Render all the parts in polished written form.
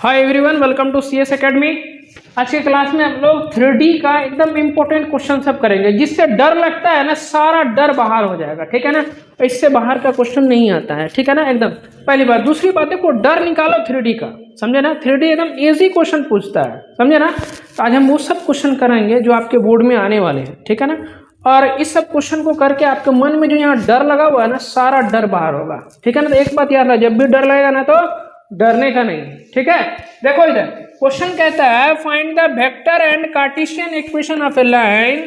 Hi everyone, welcome to CS academy. आज के class में हम लोग 3D का एकदम इम्पोर्टेंट क्वेश्चन सब करेंगे, जिससे डर लगता है ना, सारा डर बाहर हो जाएगा। ठीक है ना, इससे बाहर का क्वेश्चन नहीं आता है। ठीक है ना, एकदम पहली बात। दूसरी बात है, को डर निकालो 3D का, समझे ना। 3D एकदम इजी क्वेश्चन पूछता है, समझे ना। तो आज हम वो सब क्वेश्चन कराएंगे जो आपके बोर्ड में आने वाले हैं। ठीक है ना, और इस सब क्वेश्चन को करके आपके मन में जो यहाँ डर लगा हुआ है ना, सारा डर बाहर होगा। ठीक है ना। तो एक बात याद रहा, जब भी डर लगेगा ना तो डरने का नहीं। ठीक है, देखो इधर क्वेश्चन कहता है find the vector and Cartesian equation of a line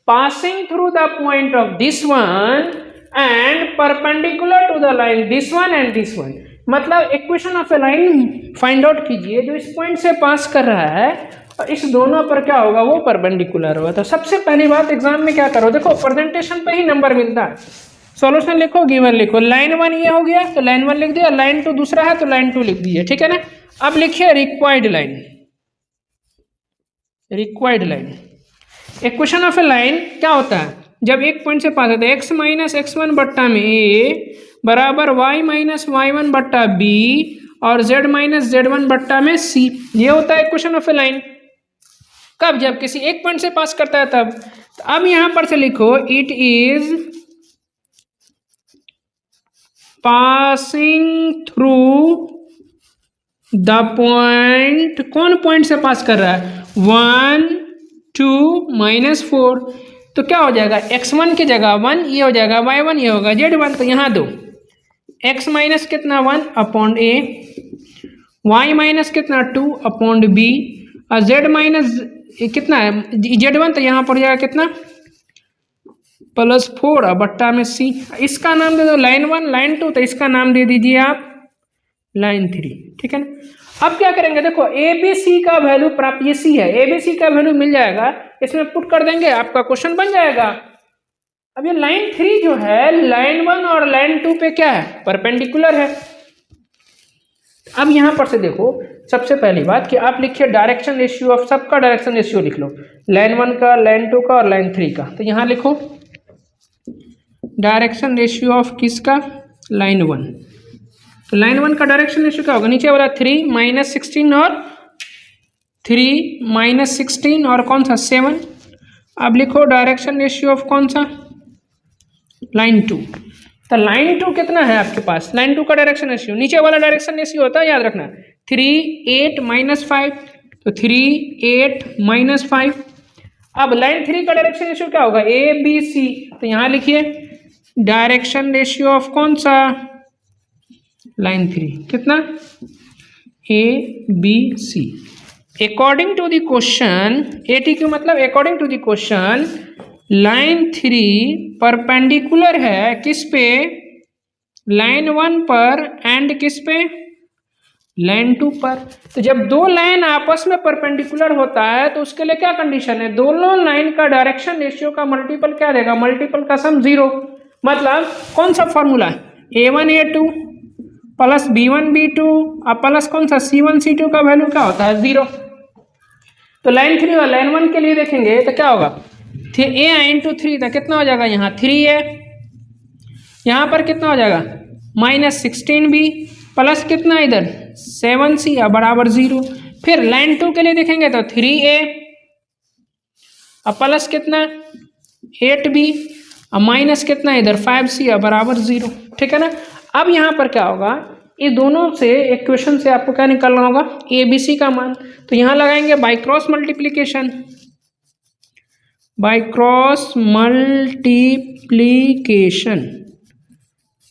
passing through the point of this one and perpendicular to the line this one and this one. मतलब equation of a line find out कीजिए जो इस point से पास कर रहा है और इस दोनों पर क्या होगा, वो परपेंडिकुलर होगा। तो सबसे पहली बात, एग्जाम में क्या करो, देखो प्रेजेंटेशन पे ही नंबर मिलता है। सॉल्यूशन लिखो, गिवन लिखो। लाइन 1 ये हो गया तो लाइन 1 लिख दिया, लाइन 2 दूसरा है तो लाइन 2 लिख दिए। ठीक है ना। अब लिखिए required line. Required line, equation of a line क्या होता है, जब एक पॉइंट से पास होता है x माइनस x1 बट्टा में a बराबर y माइनस y1 बट्टा b और z माइनस z1 बट्टा में c। ये होता है इक्वेशन ऑफ ए लाइन। कब, जब किसी एक पॉइंट से पास करता है तब। तो अब यहां पर से लिखो it is passing through the point. कौन पॉइंट से पास कर रहा है, 1 2 -4। तो क्या हो जाएगा, x1 की जगह 1 ये हो जाएगा, y1 ये होगा, z1। तो यहाँ दो x माइनस कितना 1 अपॉन a, y माइनस कितना 2 अपॉन b और z माइनस कितना है z1। तो यहाँ पर जाएगा कितना +4 बट्टा में c। इसका नाम दे दो लाइन 1 लाइन 2, तो इसका नाम दे दीजिए आप लाइन 3। ठीक है ना। अब क्या करेंगे, देखो ए बी सी का वैल्यू प्राप्त, ये सी है, ए बी सी का वैल्यू मिल जाएगा, इसमें पुट कर देंगे, आपका क्वेश्चन बन जाएगा। अब ये लाइन 3 जो है लाइन 1 और लाइन 2 पे क्या है, परपेंडिकुलर है। अब यहां पर से देखो, सबसे पहली बात कि आप लिखिए डायरेक्शन रेशियो ऑफ, सबका डायरेक्शन रेशियो लिख लो, लाइन 1 का, लाइन 2 का और लाइन 3 का। तो यहां लिखो डायरेक्शन रेशियो ऑफ किसका, लाइन 1। तो लाइन 1 का डायरेक्शन रेशियो क्या होगा, नीचे वाला 3 माइनस 16 और 3 माइनस 16 और कौन सा 7। अब लिखो डायरेक्शन रेशियो ऑफ कौन सा, लाइन 2। तो लाइन 2 कितना है आपके पास, लाइन 2 का डायरेक्शन रेशियो, नीचे वाला डायरेक्शन रेशियो होता है, याद रखना 3 8 -5। तो 3 8 -5। अब लाइन 3 का डायरेक्शन रेशियो क्या होगा, ए बी सी। तो यहाँ लिखिए डायरेक्शन रेशियो ऑफ कौन सा, लाइन 3 कितना, A B C. According to the question, ATQ मतलब according to the question, line 3 perpendicular है किस पे, लाइन 1 पर एंड किस पे, लाइन 2 पर। तो जब दो लाइन आपस में परपेंडिकुलर होता है तो उसके लिए क्या कंडीशन है, दोनों लाइन का डायरेक्शन रेशियो का मल्टीपल क्या देगा, मल्टीपल का सम 0। मतलब कौन सा formula, A1 A2 plus B1 B2 और प्लस कौन सा C1 C2 का वैल्यू क्या होता है, 0। तो लाइन 3 और लाइन 1 के लिए देखेंगे तो क्या होगा, A इंटू 3 था, कितना हो जाएगा, यहाँ 3A, यहाँ पर कितना हो जाएगा -16B प्लस कितना इधर 7C बराबर 0। फिर लाइन 2 के लिए देखेंगे तो 3A और प्लस कितना 8B और माइनस कितना इधर 5C बराबर 0। ठीक है ना। अब यहाँ पर क्या होगा, ये दोनों से इक्वेशन से आपको क्या निकालना होगा, ए बी सी का मान। तो यहाँ लगाएंगे by cross multiplication, by cross multiplication.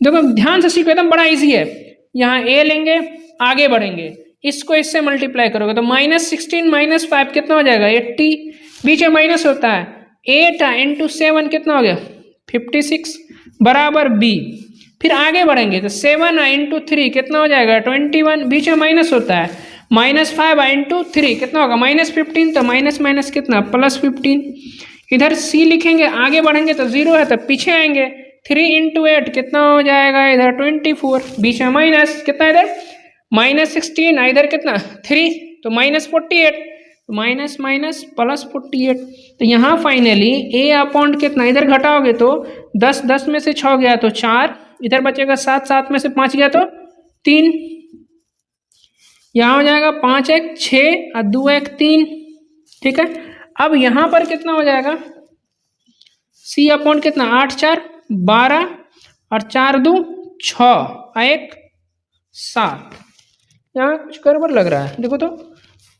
देखो ध्यान से सीखो, एकदम बड़ा इजी है। यहाँ ए लेंगे, आगे बढ़ेंगे, इसको इससे मल्टीप्लाई करोगे तो -16 -5 कितना हो जाएगा 80, बीच में माइनस होता है, 8 इंटू 7 कितना हो गया 56 बराबर b। फिर आगे बढ़ेंगे तो 7 इंटू 3 कितना हो जाएगा 21, बीच में माइनस होता है, -5 इंटू 3 कितना होगा -15। तो माइनस माइनस कितना +15। इधर c लिखेंगे, आगे बढ़ेंगे तो 0 है तो पीछे आएंगे, 3 इंटू 8 कितना हो जाएगा इधर 24, बीच में माइनस कितना इधर -16, इधर कितना 3 तो -48, माइनस माइनस +48। तो यहाँ फाइनली a अपॉन कितना, इधर घटाओगे तो 10 10 में से 6 गया तो 4, इधर बचेगा 7 7 में से 5 गया तो 3। यहाँ हो जाएगा 5 1 6 और 2 1 3, ठीक है। अब यहाँ पर कितना हो जाएगा, c अपॉन कितना 8 4 12 और 4 2 6 और 1 7। यहाँ कुछ गड़बड़ लग रहा है, देखो तो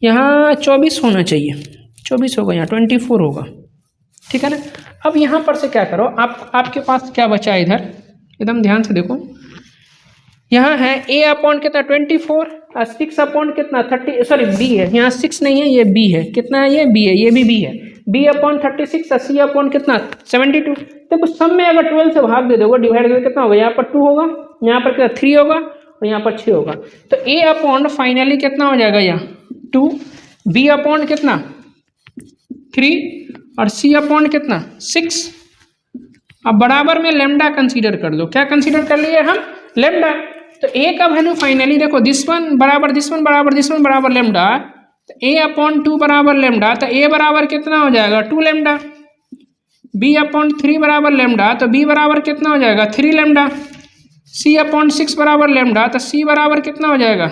यहाँ 24 होना चाहिए, 24 होगा, यहाँ 24 होगा, ठीक है ना। अब यहाँ पर से क्या करो, आपके पास क्या बचा है इधर, एकदम ध्यान से देखो। यहाँ है a अपॉन कितना 24 और 6 अपॉन कितना 30, सॉरी b है, यहाँ 6 नहीं है, ये b है, कितना है ये b है, ये भी b है, b अपॉन 36 और c अपॉन कितना 72। देखो सब में अगर 12 से भाग दे दोगे, डिवाइड करके कितना होगा, यहाँ पर 2 होगा, यहाँ पर कितना 3 होगा और यहाँ पर 6 होगा। तो a अपॉन फाइनली कितना हो जाएगा, यहाँ 2, b अपॉन कितना 3 और c अपॉन कितना 6। अब बराबर में लेमडा कंसीडर कर लो, क्या कंसीडर कर लिए हम, लेमडा। तो a का वैल्यू फाइनली देखो, दिस वन बराबर दिस वन बराबर दिस वन बराबर लेमडा, तो a अपॉन 2 बराबर लेमडा, तो a बराबर कितना हो जाएगा 2 लेमडा। b अपॉन 3 बराबर लेमडा, तो b बराबर कितना हो जाएगा 3 लेमडा। c अपॉन 6 बराबर लेमडा, तो c बराबर कितना हो जाएगा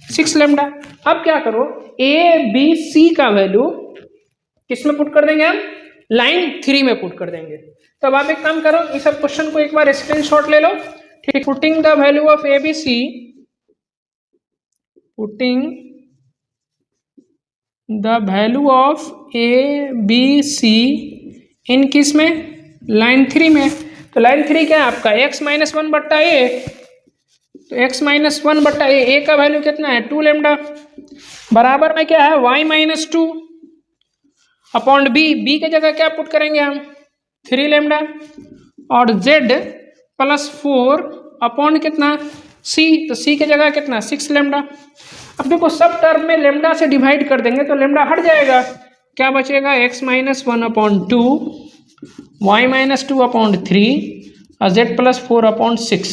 6 लेमडा। अब क्या करो, a b c का वैल्यू किस में पुट कर देंगे हम, लाइन 3 में पुट कर देंगे। तो अब आप एक काम करो, इस सब क्वेश्चन को एक बार स्क्रीनशॉट ले लो, ठीक। Putting the value of A B C, putting the value of A B C in किस में, लाइन 3 में। तो लाइन 3 क्या है आपका x माइनस 1 बट्टा ए, तो x माइनस 1 बट्टा ए का वैल्यू कितना है 2 लेमडा, बराबर में क्या है y माइनस 2 अपॉन b की जगह क्या पुट करेंगे हम 3 लेमडा, और z प्लस 4 अपॉन कितना c, तो c की जगह कितना 6 लेमडा। अब देखो सब टर्म में लेमडा से डिवाइड कर देंगे तो लेमडा हट जाएगा, क्या बचेगा x minus 1 upon 2, y minus 2 upon 3 और z प्लस 4 अपॉन 6,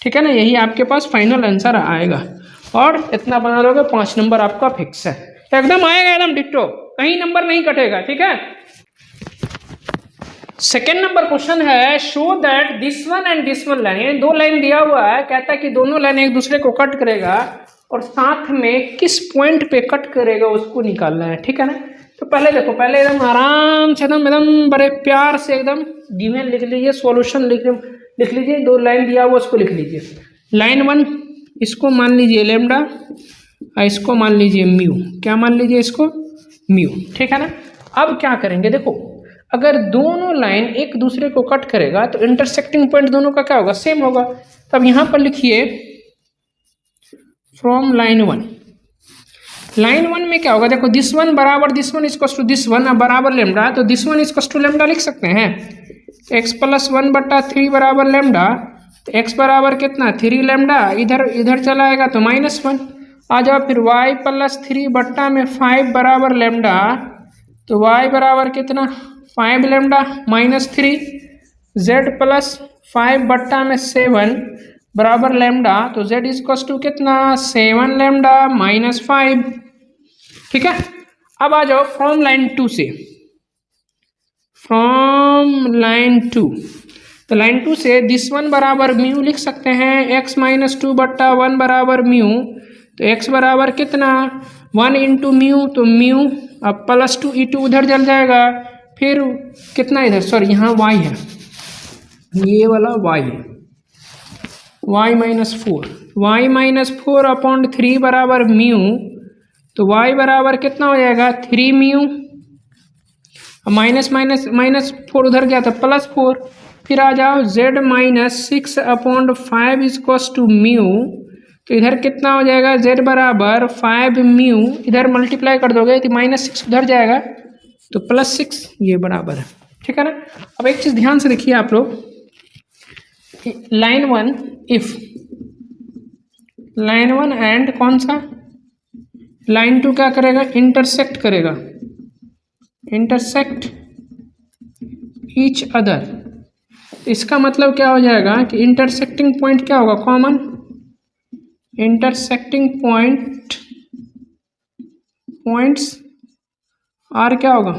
ठीक है ना। यही आपके पास फाइनल आंसर आएगा, और इतना बना लोगे 5 नंबर आपका फिक्स है, एकदम आएगा एकदम डिट्टो, कहीं नंबर नहीं कटेगा, ठीक है। सेकेंड नंबर क्वेश्चन है, show that this one and this one line, यानी 2 लाइन दिया हुआ है, कहता है कि दोनों लाइन एक दूसरे को कट करेगा और साथ में किस पॉइंट पे कट करेगा उसको निकालना है, ठीक है ना। तो पहले देखो, पहले एकदम आराम से एकदम बड़े प्यार से एकदम गिवन लिख लीजिए, सॉल्यूशन लिख लीजिए, 2 लाइन दिया हुआ उसको लिख लीजिए। लाइन 1 इसको मान लीजिए लेमडा और इसको मान लीजिए म्यू, क्या मान लीजिए इसको म्यू, ठीक है ना। अब क्या करेंगे, देखो अगर दोनों लाइन एक दूसरे को कट करेगा तो इंटरसेक्टिंग पॉइंट दोनों का क्या होगा, सेम होगा। तो अब यहाँ पर लिखिए फ्रॉम लाइन 1, लाइन 1 में क्या होगा, देखो दिस वन बराबर this one equals to this one, अब बराबर लेमडा, तो this one equals to lambda लिख सकते हैं। तो x प्लस 1 बट्टा 3 बराबर लेमडा, तो x बराबर कितना 3 लेमडा, इधर चला आएगा तो -1 आ जाओ। फिर y प्लस 3 बट्टा में 5 बराबर लेमडा, तो y बराबर कितना 5 लेमडा -3, z प्लस 5 बट्टा में 7 बराबर लेमडा, तो z इक्वल्स टू कितना 7 लेमडा -5, ठीक है। अब आ जाओ फ्रॉम लाइन 2 से, फ्रॉम लाइन 2, तो लाइन 2 से दिस वन बराबर म्यू लिख सकते हैं, x माइनस 2 बट्टा 1 बराबर म्यू, तो x बराबर कितना 1 इंटू म्यू, तो म्यू अब प्लस 2 ई 2 उधर चल जाएगा, फिर कितना इधर, सॉरी यहाँ y है, ये वाला y है, y माइनस 4 अपॉन 3 बराबर म्यू, तो y बराबर कितना हो जाएगा 3 म्यू, माइनस 4 उधर गया था +4, फिर आ जाओ z minus 6 upon 5 equals to mu, तो इधर कितना हो जाएगा z बराबर 5 म्यू, इधर मल्टीप्लाई कर दोगे तो -6 उधर जाएगा तो +6, ये बराबर है, ठीक है ना। अब एक चीज़ ध्यान से देखिए आप लोग, लाइन 1 इफ लाइन 1 एंड कौन सा लाइन 2 क्या करेगा, इंटरसेक्ट करेगा, इंटरसेक्ट ईच अदर, इसका मतलब क्या हो जाएगा कि इंटरसेक्टिंग पॉइंट क्या होगा, कॉमन इंटरसेक्टिंग पॉइंट्स आर क्या होगा,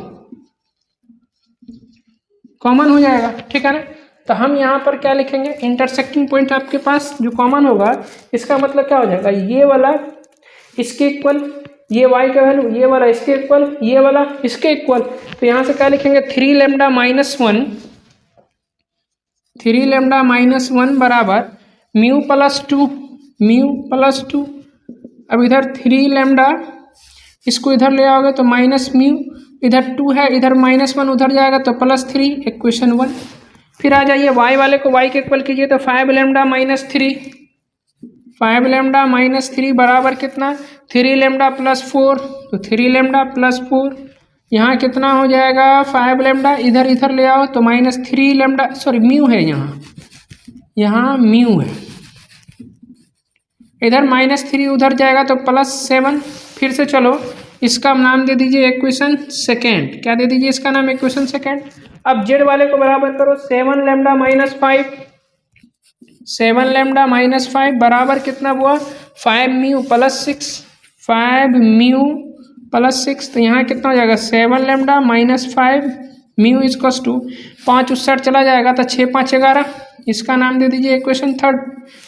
कॉमन हो जाएगा, ठीक है ना। तो हम यहाँ पर क्या लिखेंगे, इंटरसेक्टिंग पॉइंट आपके पास जो कॉमन होगा, इसका मतलब क्या हो जाएगा, ये वाला इसके इक्वल, ये y का वैल्यू, ये वाला इसके इक्वल, ये वाला इसके इक्वल। तो यहाँ से क्या लिखेंगे, 3 लैम्डा माइनस 1, 3 लैम्डा माइनस 1 बराबर म्यू प्लस 2, म्यू प्लस 2। अब इधर 3 लैम्डा, इसको इधर ले आओगे तो माइनस म्यू, इधर 2 है, इधर माइनस 1 उधर जाएगा तो प्लस 3, इक्वेशन 1। फिर आ जाइए y वाले को y के इक्वल कीजिए तो 5 लैम्डा माइनस 3, 5 लैम्डा माइनस 3 बराबर कितना, 3 लैम्डा प्लस 4, तो 3 लैम्डा प्लस 4। यहाँ कितना हो जाएगा, 5 लैम्डा, इधर इधर ले आओ तो माइनस 3 लैम्डा, सॉरी म्यू है यहाँ म्यू है, इधर माइनस 3 उधर जाएगा तो प्लस 7। फिर से चलो इसका नाम दे दीजिए इक्वेशन सेकेंड, क्या दे दीजिए इसका नाम, इक्वेशन सेकेंड। अब जेड वाले को बराबर करो 7 लैम्डा माइनस 5, 7 लैम्डा माइनस 5 बराबर कितना हुआ, 5 म्यू प्लस 6, 5 म्यू प्लस 6। तो यहाँ कितना हो जाएगा, 7 लैम्डा माइनस 5 म्यू इजकस टू 5 उस साइड चला जाएगा तो 6 5 11, इसका नाम दे दीजिए इक्वेशन थर्ड,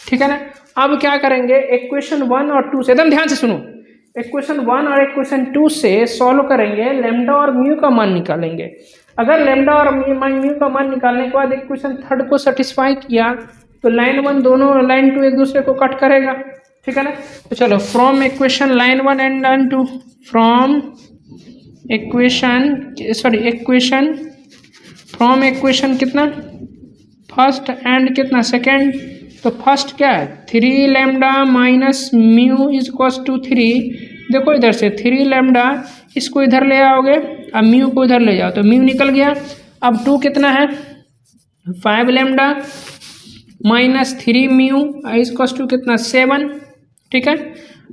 ठीक है ना। अब क्या करेंगे, इक्वेशन 1 और 2 से, एकदम ध्यान से सुनो, इक्वेशन 1 और इक्वेशन 2 से सॉल्व करेंगे, लैम्डा और म्यू का मान निकालेंगे। अगर लैम्डा और म्यू का मान निकालने के बाद इक्वेशन थर्ड को सेटिस्फाई किया तो लाइन 1 दोनों लाइन 2 एक दूसरे को कट करेगा, ठीक है ना। तो चलो from equation line 1 and line 2, from equation from equation कितना फर्स्ट एंड कितना सेकेंड, तो फर्स्ट क्या है, 3 lambda minus mu is equals to 3। देखो इधर से 3 लैम्डा, इसको इधर ले आओगे, अब म्यू को इधर ले जाओ तो म्यू निकल गया। अब 2 कितना है, 5 lambda minus 3 mu is equals to कितना 7, ठीक है।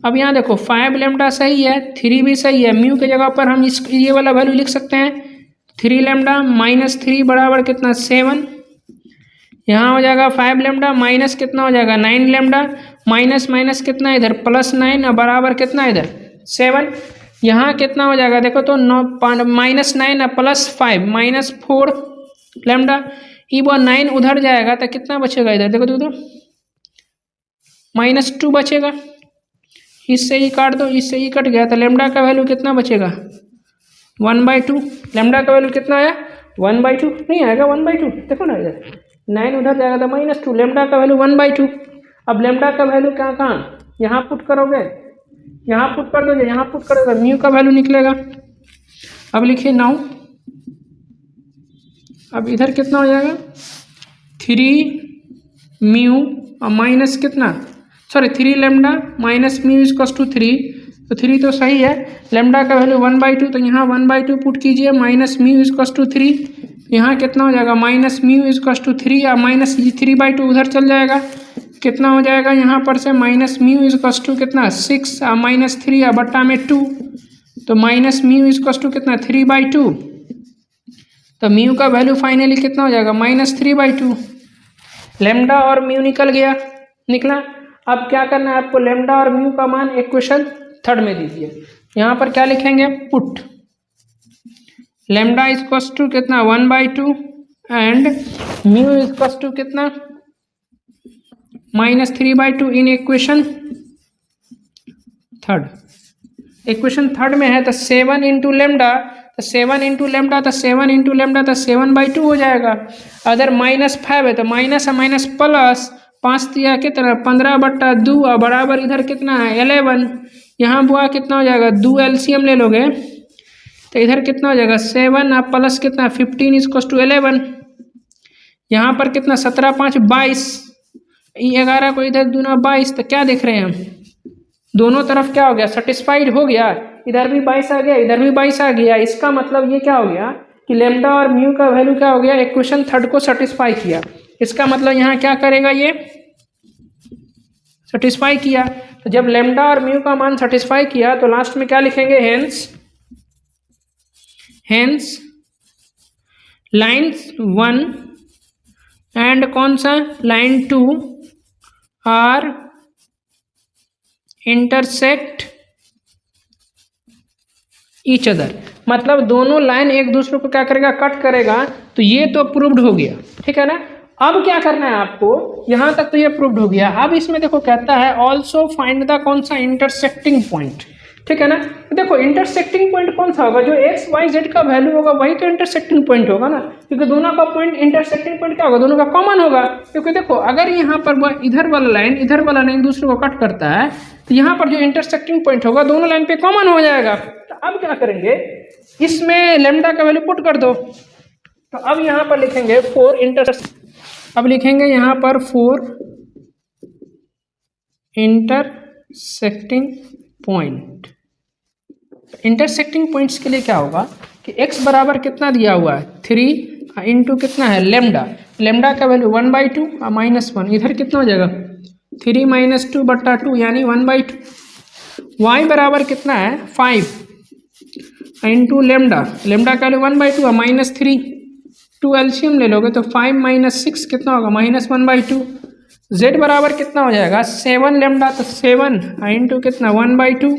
अब यहाँ देखो 5 लैम्डा सही है, 3 भी सही है, म्यू के जगह पर हम ये वाला वैल्यू लिख सकते हैं, 3 लैम्डा माइनस 3 बराबर कितना 7। यहाँ हो जाएगा 5 लैम्डा माइनस कितना हो जाएगा 9 लैम्डा, माइनस माइनस कितना इधर प्लस 9 और बराबर कितना इधर 7। यहाँ कितना हो जाएगा देखो तो माइनस 9 प्लस 5 माइनस 4 लैम्डा, ये वो 9 उधर जाएगा तो कितना बचेगा इधर, देखो तो माइनस 2 बचेगा, इससे ही काट दो, इससे ही कट गया तो लैम्डा का वैल्यू कितना बचेगा 1/2। लैम्डा का वैल्यू कितना आया 1/2, नहीं आएगा 1/2, देखो ना इधर 9 उधर जाएगा तो -2, लैम्डा का वैल्यू 1/2। अब लैम्डा का वैल्यू कहाँ यहाँ पुट करोगे, यहाँ पुट कर दोगे, यहाँ पुट करोगे म्यू का वैल्यू निकलेगा। अब लिखिए नाउ, अब इधर कितना हो जाएगा 3 म्यू और माइनस कितना, sorry 3 lambda minus mu is equals to 3, तो 3 तो सही है, लैम्डा का वैल्यू 1/2, तो यहाँ 1/2 पुट कीजिए, minus mu is equals to 3, यहाँ कितना हो जाएगा minus mu is equals to 3 या माइनस 3/2 उधर चल जाएगा, कितना हो जाएगा यहाँ पर से minus mu is equals to कितना 6 और माइनस 3 या बट्टा में 2, तो minus mu is equals to कितना 3/2, तो म्यू का वैल्यू फाइनली कितना हो जाएगा -3/2। लैम्डा और म्यू निकला। अब क्या करना है आपको, लैम्डा और म्यू का मान इक्वेशन थर्ड में दीजिए। यहाँ पर क्या लिखेंगे, put lambda is equals to कितना 1/2 and mu is equals to कितना -3/2 in equation third. Equation third में है तो 7 इंटू लैम्डा, तो 7 इंटू लैम्डा तो 7 इंटू लैम्डा तो 7/2 हो जाएगा। अगर -5 है तो माइनस है माइनस प्लस 5 दिया कितना 15/2 और बराबर इधर कितना है 11। यहाँ बुआ कितना हो जाएगा 2 LCM ले लोगे तो इधर कितना हो जाएगा 7 और प्लस कितना 15 इज इक्वल्स टू 11। यहाँ पर कितना 17 5 22, 11 को इधर दूना 22, तो क्या देख रहे हैं हम दोनों तरफ क्या हो गया सेटिस्फाइड हो गया, इधर भी 22 आ गया इधर भी 22 आ गया। इसका मतलब ये क्या हो गया कि लैम्डा और म्यू का वैल्यू क्या हो गया इक्वेशन थर्ड को सेटिस्फाई किया। इसका मतलब यहाँ क्या करेगा ये सेटिस्फाई किया। तो जब लैम्डा और म्यू का मान सेटिस्फाई किया तो लास्ट में क्या लिखेंगे हेंस लाइन 1 एंड कौन सा line 2 are intersect each other, मतलब दोनों लाइन एक दूसरे को क्या करेगा कट करेगा। तो ये तो प्रूव्ड हो गया, ठीक है ना। अब क्या करना है आपको, यहां तक तो ये प्रूव्ड हो गया। अब इसमें देखो कहता है ऑल्सो फाइंड द कौन सा इंटरसेक्टिंग पॉइंट, ठीक है ना। देखो इंटरसेक्टिंग पॉइंट कौन सा होगा, जो एक्स वाई जेड का वैल्यू होगा वही तो इंटरसेक्टिंग पॉइंट होगा ना, क्योंकि दोनों का पॉइंट इंटरसेक्टिंग पॉइंट क्या होगा, दोनों का कॉमन होगा। क्योंकि देखो अगर यहाँ पर इधर वाला लाइन दूसरे को कट करता है तो यहाँ पर जो इंटरसेक्टिंग पॉइंट होगा दोनों लाइन पे कॉमन हो जाएगा। तो अब क्या करेंगे, इसमें लेमडा का वैल्यू पुट कर दो। तो अब यहाँ पर लिखेंगे 4 अब लिखेंगे यहाँ पर 4 इंटरसेक्टिंग पॉइंट। इंटरसेक्टिंग पॉइंट्स के लिए क्या होगा कि x बराबर कितना दिया हुआ है 3 इंटू कितना है लेमडा, लेमडा का वैल्यू 1/2 और -1, इधर कितना हो जाएगा 3 - 2/2 यानी 1/2। y बराबर कितना है 5 इंटू लेमडा, लेमडा का वैल्यू 1/2 और -3, 2 एलसीएम ले लोगे तो 5 - 6 कितना होगा -1/2। z बराबर कितना हो जाएगा 7 लेमडा, तो 7 इंटू कितना 1/2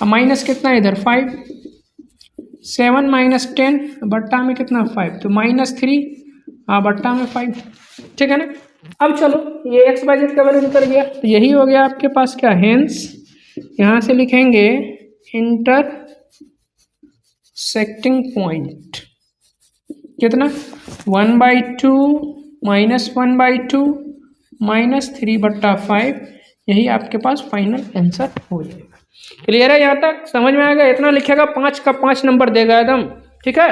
और माइनस कितना इधर 5, 7 - 10 बट्टा में कितना 5, तो -3 बट्टा में 5, ठीक है ना। अब चलो ये x बाई जेड का वैल्यू निकल गया, तो यही हो गया आपके पास क्या, हेंस यहाँ से लिखेंगे इंटरसेक्टिंग पॉइंट कितना 1/2 -1/2 -3/5, यही आपके पास फाइनल आंसर हो जाएगा। क्लियर है, यहाँ तक समझ में आएगा, इतना लिखेगा 5 का 5 नंबर देगा एकदम, ठीक है।